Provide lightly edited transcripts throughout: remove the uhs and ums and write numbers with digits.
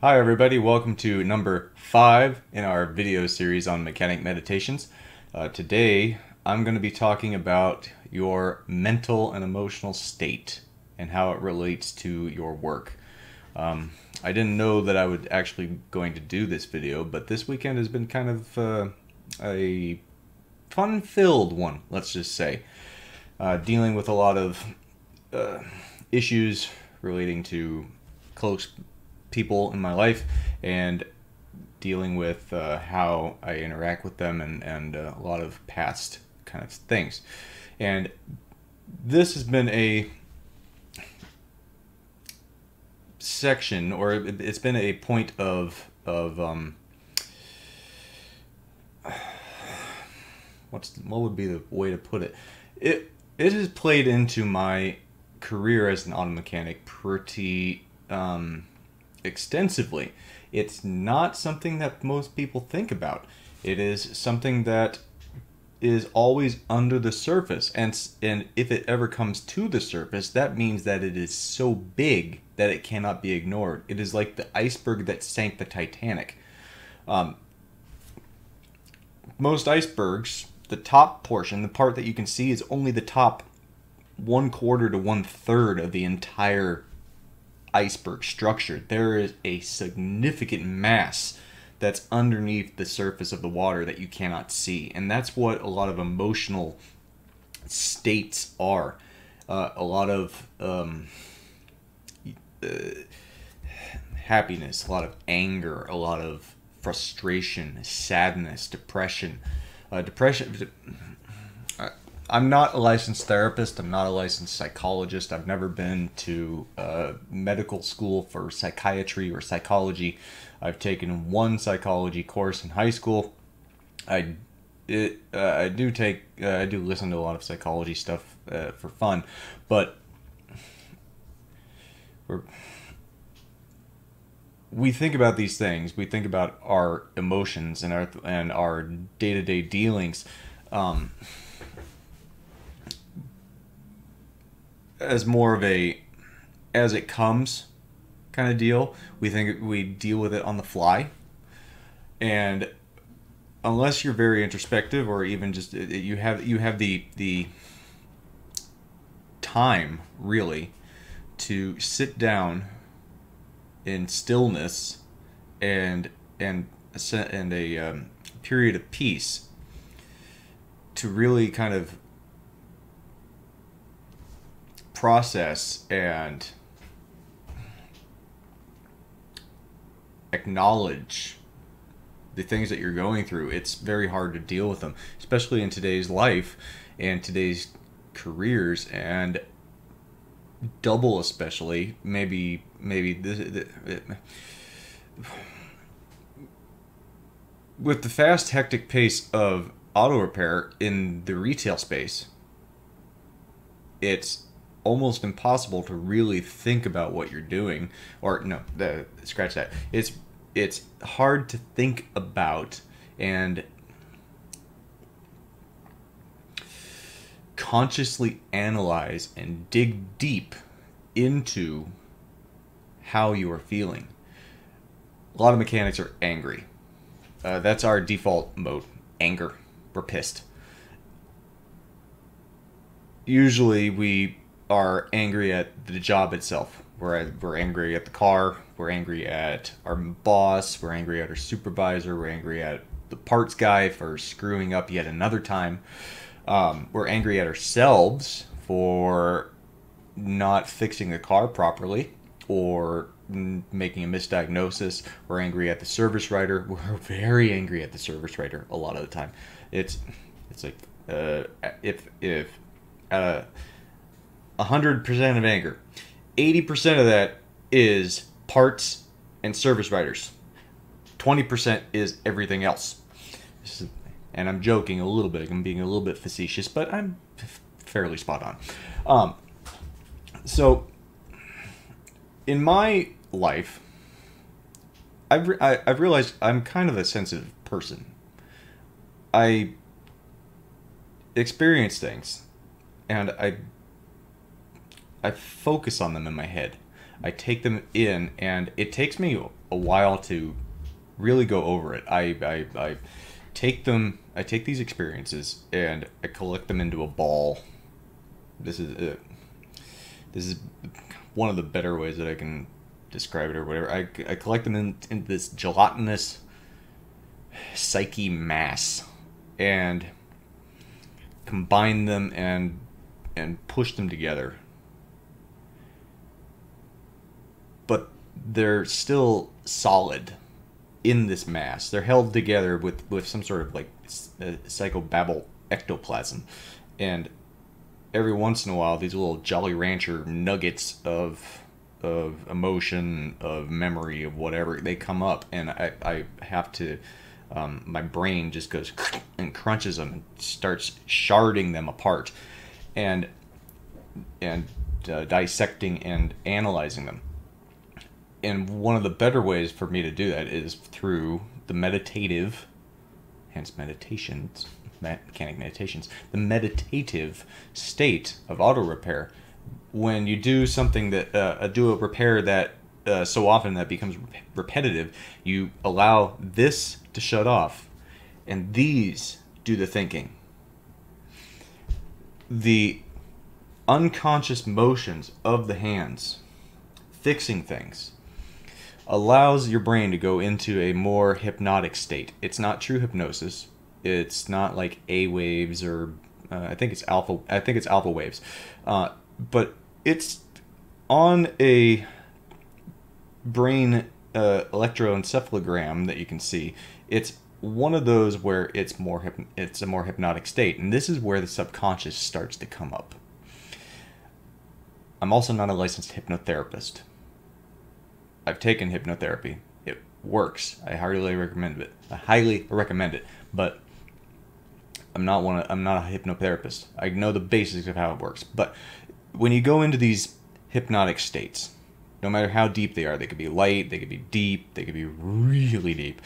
Hi everybody, welcome to number 5 in our video series on mechanic meditations. Today I'm going to be talking about your mental and emotional state and how it relates to your work. I didn't know that I would actually going to do this video, but this weekend has been kind of a fun-filled one, let's just say. Dealing with a lot of issues relating to close people in my life and dealing with how I interact with them and a lot of past kind of things. And this has been a section, or it's been a point of what would be the way to put it? It has played into my career as an auto mechanic pretty extensively. It's not something that most people think about. It is something that is always under the surface, and if it ever comes to the surface, that means that it is so big that it cannot be ignored. It is like the iceberg that sank the Titanic. Most icebergs, the top portion, the part that you can see, is only the top 1/4 to 1/3 of the entire iceberg structure. There is a significant mass that's underneath the surface of the water that you cannot see, and that's what a lot of emotional states are. A lot of happiness, a lot of anger, a lot of frustration, sadness, depression. I'm not a licensed therapist. I'm not a licensed psychologist. I've never been to medical school for psychiatry or psychology. I've taken one psychology course in high school. I do listen to a lot of psychology stuff for fun, but we think about these things. We think about our emotions and our day-to-day dealings. As more of a as it comes kind of deal. We think we deal with it on the fly, and unless you're very introspective, or even just you have the time really to sit down in stillness and a period of peace to really kind of process and acknowledge the things that you're going through. It's very hard to deal with them, especially in today's life and today's careers, and double especially. Maybe with the fast, hectic pace of auto repair in the retail space, it's almost impossible to really think about what you're doing. Or no, scratch that. It's hard to think about and consciously analyze and dig deep into how you are feeling. A lot of mechanics are angry. That's our default mode, anger. We're pissed. Usually we are angry at the job itself. We're angry at the car. We're angry at our boss. We're angry at our supervisor. We're angry at the parts guy for screwing up yet another time. We're angry at ourselves for not fixing the car properly or making a misdiagnosis. We're angry at the service writer. We're very angry at the service writer a lot of the time. It's like if 100% of anger, 80% of that is parts and service writers. 20% is everything else. And I'm joking a little bit. I'm being a little bit facetious, but I'm fairly spot on. So, in my life, I've realized I'm kind of a sensitive person. I experience things, and I focus on them in my head. I take them in, and it takes me a while to really go over it. I take them. I take these experiences and I collect them into a ball. This is one of the better ways that I can describe it or whatever. I collect them in this gelatinous psyche mass and combine them and push them together. But they're still solid in this mass. They're held together with some sort of like psychobabble ectoplasm. And every once in a while, these little Jolly Rancher nuggets of emotion, of memory, of whatever, they come up, and I have to, my brain just goes and crunches them and starts sharding them apart and dissecting and analyzing them. And one of the better ways for me to do that is through the meditative, hence meditations, mechanic meditations, the meditative state of auto repair. When you do something that, do a repair that so often that becomes repetitive, you allow this to shut off, and these do the thinking. The unconscious motions of the hands, fixing things, allows your brain to go into a more hypnotic state. It's not true hypnosis. It's not like A waves or I think it's alpha waves, but it's on a brain electroencephalogram that you can see. It's one of those where it's a more hypnotic state, and this is where the subconscious starts to come up. I'm also not a licensed hypnotherapist. I've taken hypnotherapy. It works. I highly recommend it. But I'm not a hypnotherapist. I know the basics of how it works. But when you go into these hypnotic states, no matter how deep they are, they could be light, they could be deep, they could be really deep.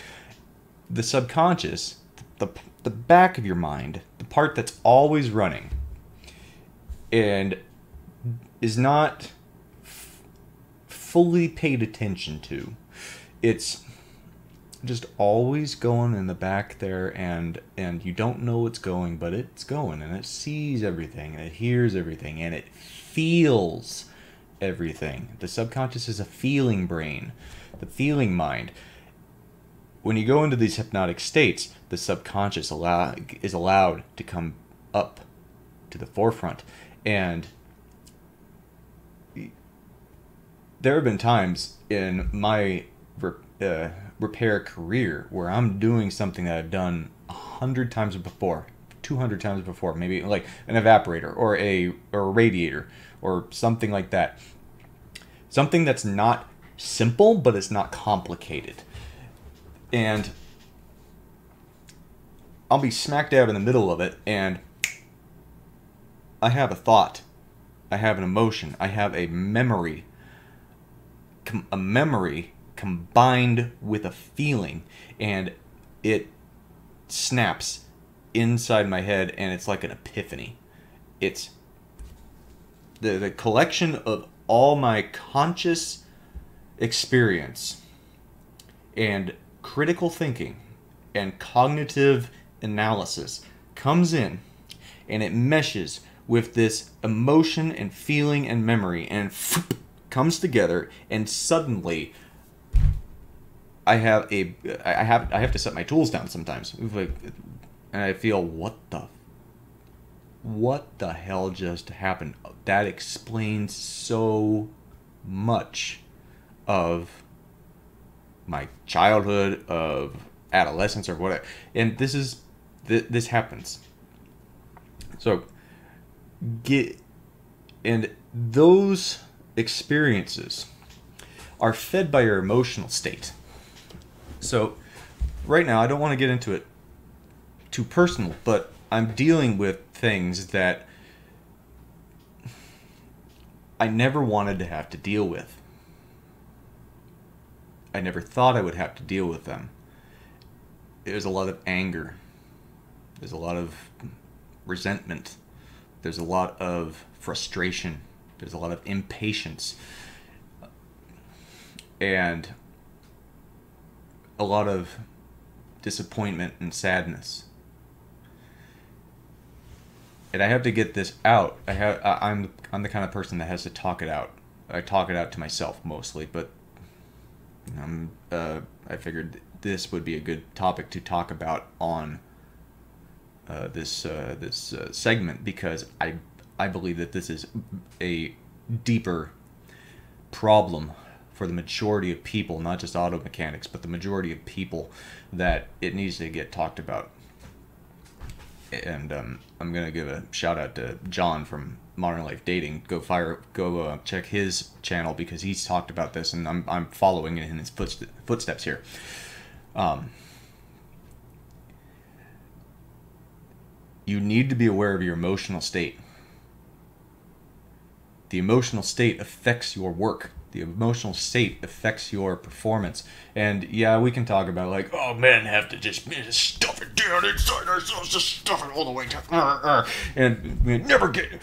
The subconscious, the back of your mind, the part that's always running, and is not fully paid attention to. It's just always going in the back there, and you don't know it's going, but it's going, and it sees everything, and it hears everything, and it feels everything. The subconscious is a feeling brain, the feeling mind. When you go into these hypnotic states, the subconscious is allowed to come up to the forefront, and there have been times in my repair career where I'm doing something that I've done 100 times before, 200 times before, maybe like an evaporator or a radiator or something like that. Something that's not simple, but it's not complicated. And I'll be smack dab in the middle of it, and I have a thought, I have an emotion, I have a memory combined with a feeling, and it snaps inside my head, and it's like an epiphany. It's the collection of all my conscious experience and critical thinking and cognitive analysis comes in, and it meshes with this emotion and feeling and memory, and comes together, and suddenly I have to set my tools down sometimes, and I feel, what the hell just happened? That explains so much of my childhood, of adolescence, or whatever. And this happens. So and those experiences are fed by your emotional state. So right now, I don't want to get into it too personal, but I'm dealing with things that I never wanted to have to deal with. I never thought I would have to deal with them. There's a lot of anger. There's a lot of resentment. There's a lot of frustration. There's a lot of impatience. And a lot of disappointment and sadness. And I have to get this out. I'm the kind of person that has to talk it out. I talk it out to myself mostly, but I figured this would be a good topic to talk about on this segment, because I believe that this is a deeper problem for the majority of people, not just auto mechanics, but the majority of people, that it needs to get talked about. And I'm gonna give a shout out to John from Modern Life Dating. Go check his channel, because he's talked about this, and I'm following in his footsteps here. You need to be aware of your emotional state. The emotional state affects your work. The emotional state affects your performance. And yeah, we can talk about like, oh, men have to just stuff it down inside ourselves, just stuff it all the way down, and never get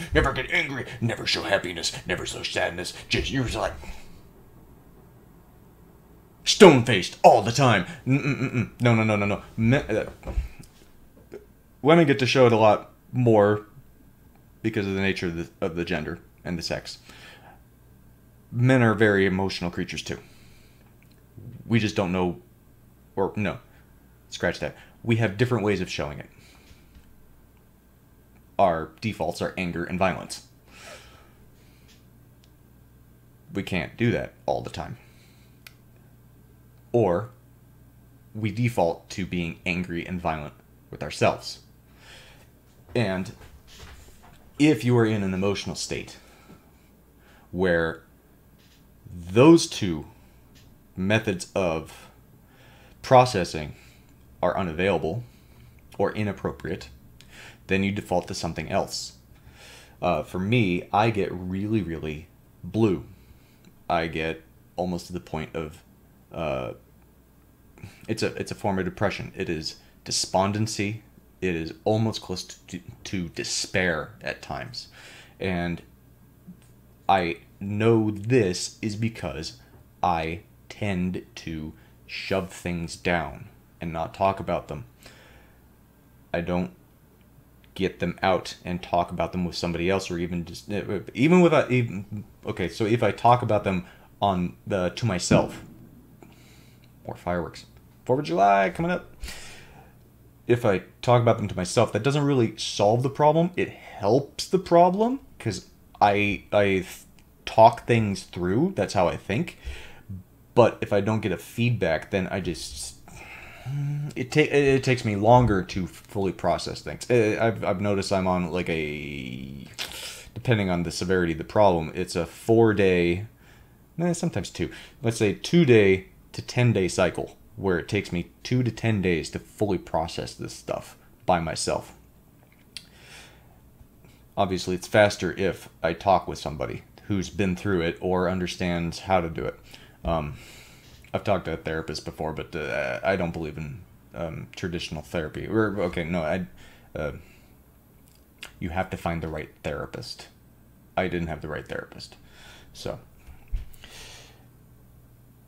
angry, never show happiness, never show sadness. Just you're like stone-faced all the time. No. Women get to show it a lot more because of the nature of the gender and the sex. Men are very emotional creatures too. We just don't know, or no, scratch that. We have different ways of showing it. Our defaults are anger and violence. We can't do that all the time. Or we default to being angry and violent with ourselves. And if you are in an emotional state where those two methods of processing are unavailable or inappropriate, then you default to something else. For me, I get really, really blue. I get almost to the point of it's a form of depression. It is despondency. It is almost close to despair at times. And I know this is because I tend to shove things down and not talk about them. I don't get them out and talk about them with somebody else, or even just okay, so if I talk about them to myself, more fireworks, 4th of July coming up. If I talk about them to myself, that doesn't really solve the problem. It helps the problem, because I talk things through. That's how I think. But if I don't get a feedback, then I just it takes me longer to fully process things. I've noticed I'm on like depending on the severity of the problem, it's a 4-day, sometimes 2. Let's say 2-day to 10-day cycle, where it takes me 2 to 10 days to fully process this stuff by myself. Obviously, it's faster if I talk with somebody who's been through it or understands how to do it. I've talked to a therapist before, but I don't believe in traditional therapy. You have to find the right therapist. I didn't have the right therapist. So,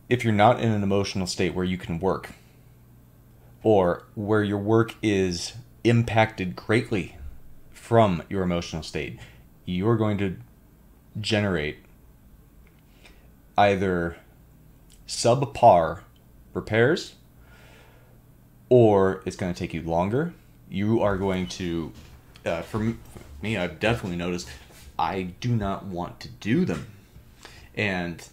if you're not in an emotional state where you can work, or where your work is impacted greatly from your emotional state, you're going to generate either subpar repairs, or it's going to take you longer. You are going to, for me, I've definitely noticed I do not want to do them, and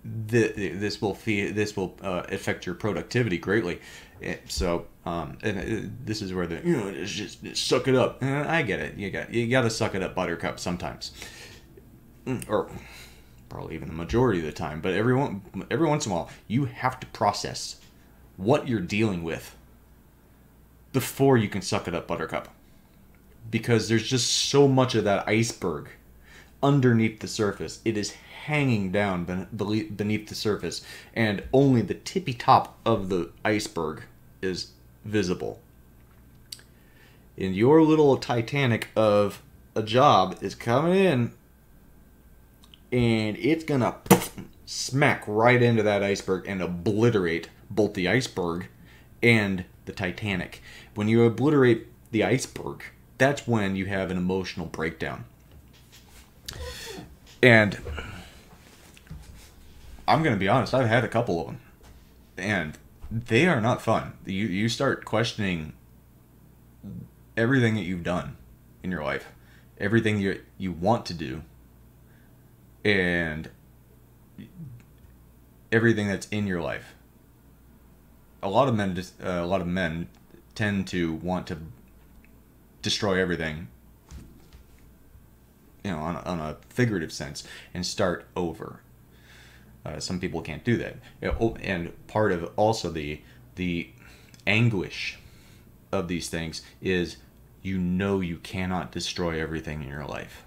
this will affect your productivity greatly. So, this is where it's just suck it up. I get it. You got to suck it up, Buttercup, sometimes, or probably even the majority of the time. But every once in a while, you have to process what you're dealing with before you can suck it up, Buttercup, because there's just so much of that iceberg underneath the surface. It is hanging down beneath the surface, and only the tippy top of the iceberg is visible. And your little Titanic of a job is coming in, and it's gonna smack right into that iceberg and obliterate both the iceberg and the Titanic. When you obliterate the iceberg, that's when you have an emotional breakdown. And I'm going to be honest, I've had a couple of them. And they are not fun. You start questioning everything that you've done in your life, everything you want to do, and everything that's in your life. A lot of men tend to want to destroy everything, on a figurative sense, and start over. Some people can't do that, and part of also the anguish of these things is you cannot destroy everything in your life.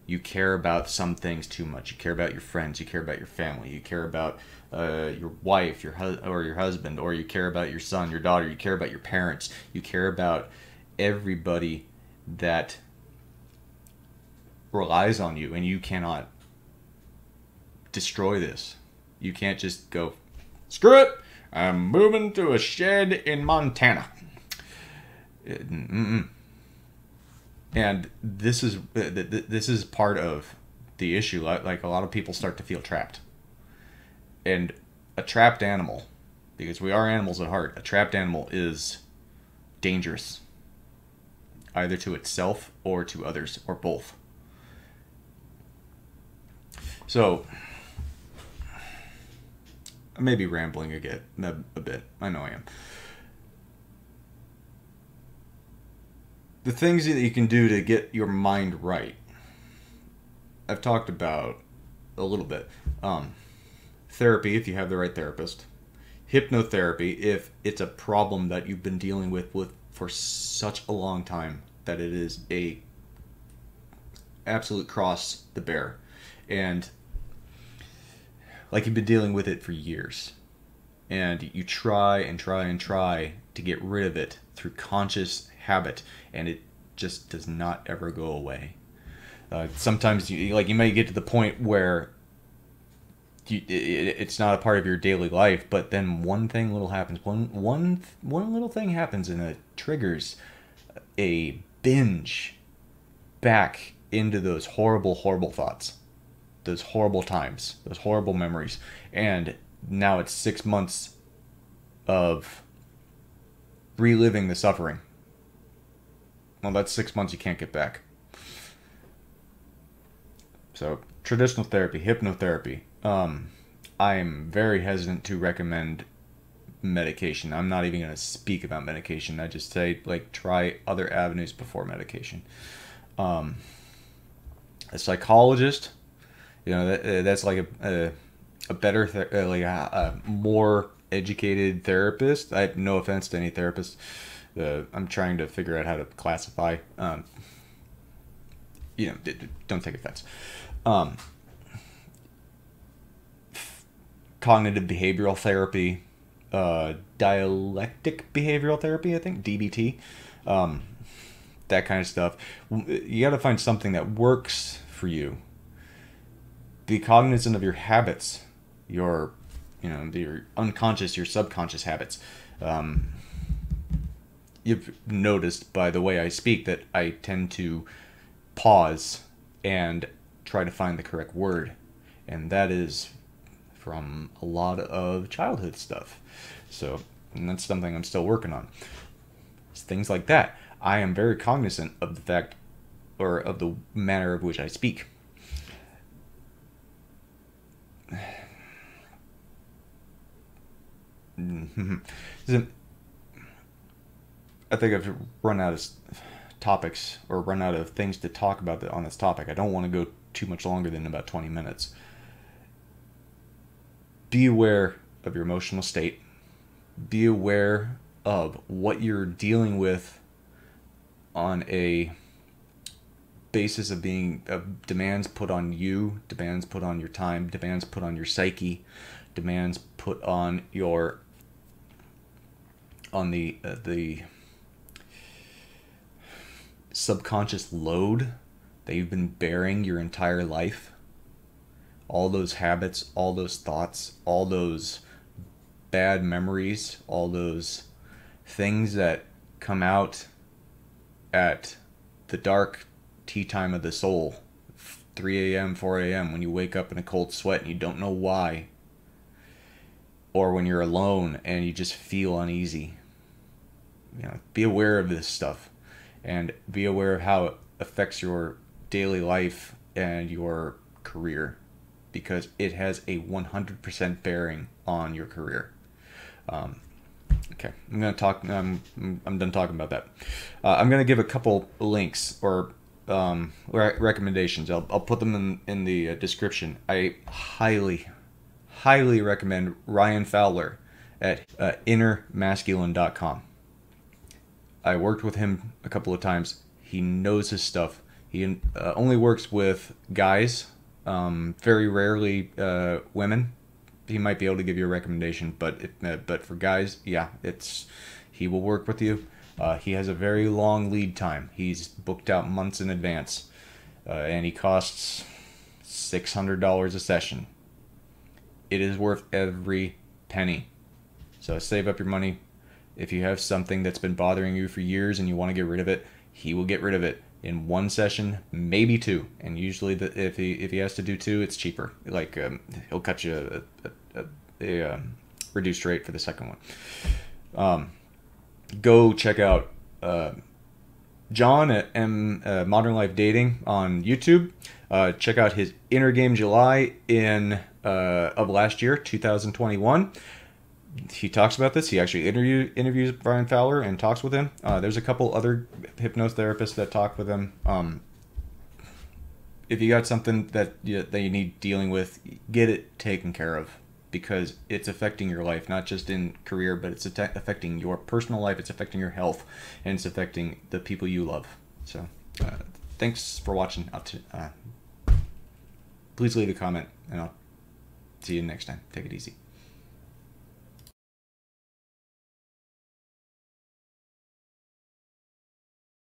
You care about some things too much. You care about your friends. You care about your family. You care about your wife, your husband, or you care about your son, your daughter. You care about your parents. You care about everybody that relies on you, and you cannot destroy this. You can't just go, screw it, I'm moving to a shed in Montana. And this is part of the issue. Like a lot of people start to feel trapped. And a trapped animal, because we are animals at heart, a trapped animal is dangerous, either to itself or to others, or both. So I may be rambling again a bit. I know I am. The things that you can do to get your mind right, I've talked about a little bit. Therapy, if you have the right therapist. Hypnotherapy, if it's a problem that you've been dealing with for such a long time that it is a absolute cross to bear. And like you've been dealing with it for years, and you try and try and try to get rid of it through conscious habit, and it just does not ever go away. Sometimes you may get to the point where it's not a part of your daily life, but then one little thing happens, and it triggers a binge back into those horrible thoughts, those horrible times, those horrible memories. And now it's 6 months of reliving the suffering. Well, that's 6 months you can't get back. So traditional therapy, hypnotherapy. I'm very hesitant to recommend medication. I'm not even going to speak about medication. I just say, try other avenues before medication. A psychologist, that's like a better, a more educated therapist. I have no offense to any therapist. I'm trying to figure out how to classify. Don't take offense. Cognitive behavioral therapy, dialectic behavioral therapy, I think, DBT, that kind of stuff. You got to find something that works for you. Be cognizant of your habits, your unconscious, your subconscious habits. You've noticed by the way I speak that I tend to pause and try to find the correct word, and that is from a lot of childhood stuff. And that's something I'm still working on. It's things like that. I am very cognizant of the fact, or of the manner of which I speak. I think I've run out of topics, or run out of things to talk about on this topic. I don't want to go too much longer than about 20 minutes. Be aware of your emotional state. Be aware of what you're dealing with on a basis of demands put on you, demands put on your time, demands put on your psyche, demands put on the subconscious load that you've been bearing your entire life. all those habits, all those thoughts, all those bad memories, all those things that come out at the dark tea time of the soul, 3 a.m., 4 a.m., when you wake up in a cold sweat and you don't know why, or when you're alone and you just feel uneasy. Be aware of this stuff and be aware of how it affects your daily life and your career, because it has a 100% bearing on your career. Okay, I'm gonna talk. I'm done talking about that. I'm gonna give a couple links or recommendations. I'll put them in the description. I highly recommend Ryan Fowler at innermasculine.com. I worked with him a couple of times. He knows his stuff. He only works with guys, very rarely women. He might be able to give you a recommendation, but for guys, yeah, he will work with you. He has a very long lead time. He's booked out months in advance, and he costs $600 a session. It is worth every penny. So save up your money. If you have something that's been bothering you for years and you want to get rid of it, he will get rid of it in one session, maybe two. And usually, if he has to do two, it's cheaper. Like he'll cut you a reduced rate for the second one. Go check out John at Modern Life Dating on YouTube. Check out his Inner Game July of last year, 2021. He talks about this. He actually interviews Ryan Fowler and talks with him. There's a couple other hypnotherapists that talk with him. If you got something that you need dealing with, get it taken care of, because it's affecting your life, not just in career, but it's affecting your personal life, it's affecting your health, and it's affecting the people you love. So thanks for watching. Please leave a comment, and I'll see you next time. Take it easy.